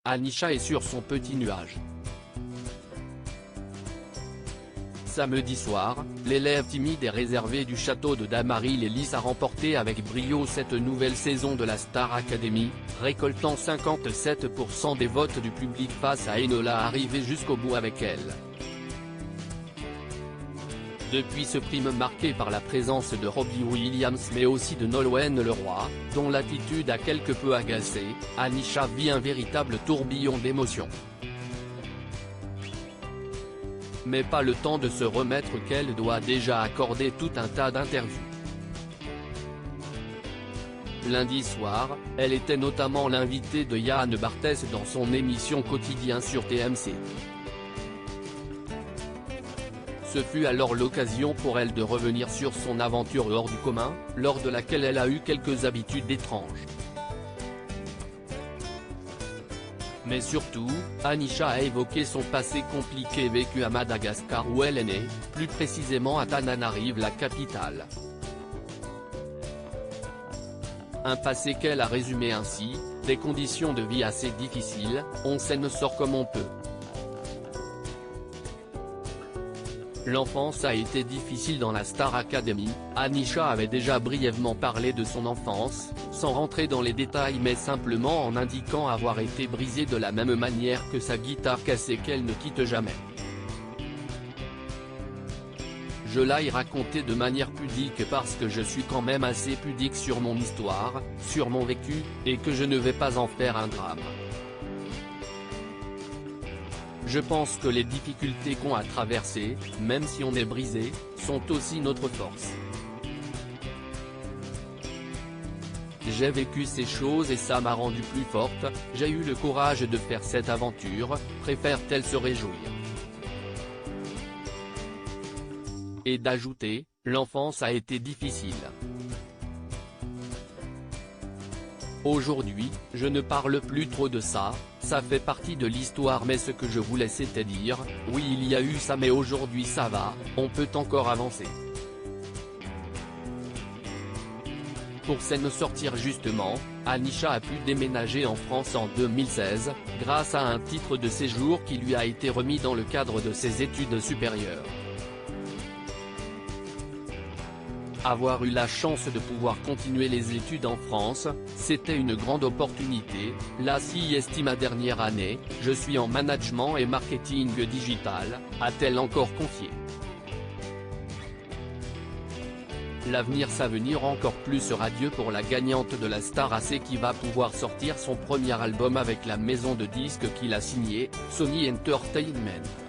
Anisha est sur son petit nuage. Samedi soir, l'élève timide et réservé du château de Damary-les-Lys a remporté avec brio cette nouvelle saison de la Star Academy, récoltant 57% des votes du public face à Enola arrivée jusqu'au bout avec elle. Depuis ce prime marqué par la présence de Robbie Williams mais aussi de Nolwenn Leroy, dont l'attitude a quelque peu agacé, Anisha vit un véritable tourbillon d'émotions. Mais pas le temps de se remettre qu'elle doit déjà accorder tout un tas d'interviews. Lundi soir, elle était notamment l'invitée de Yann Barthès dans son émission Quotidien sur TMC. Ce fut alors l'occasion pour elle de revenir sur son aventure hors du commun, lors de laquelle elle a eu quelques habitudes étranges. Mais surtout, Anisha a évoqué son passé compliqué vécu à Madagascar où elle est née, plus précisément à Tananarive la capitale. Un passé qu'elle a résumé ainsi, des conditions de vie assez difficiles, on s'en sort comme on peut. L'enfance a été difficile dans la Star Academy, Anisha avait déjà brièvement parlé de son enfance, sans rentrer dans les détails mais simplement en indiquant avoir été brisée de la même manière que sa guitare cassée qu'elle ne quitte jamais. Je l'ai raconté de manière pudique parce que je suis quand même assez pudique sur mon histoire, sur mon vécu, et que je ne vais pas en faire un drame. Je pense que les difficultés qu'on a traversées, même si on est brisé, sont aussi notre force. J'ai vécu ces choses et ça m'a rendue plus forte, j'ai eu le courage de faire cette aventure, préfère-t-elle se réjouir. Et d'ajouter, l'enfance a été difficile. Aujourd'hui, je ne parle plus trop de ça, ça fait partie de l'histoire mais ce que je voulais c'était dire, oui il y a eu ça mais aujourd'hui ça va, on peut encore avancer. Pour s'en sortir justement, Anisha a pu déménager en France en 2016, grâce à un titre de séjour qui lui a été remis dans le cadre de ses études supérieures. Avoir eu la chance de pouvoir continuer les études en France, c'était une grande opportunité, la CI estime à dernière année, je suis en management et marketing digital, a-t-elle encore confié. L'avenir s'avenir encore plus radieux pour la gagnante de la Star AC qui va pouvoir sortir son premier album avec la maison de disques qu'il a signé, Sony Entertainment.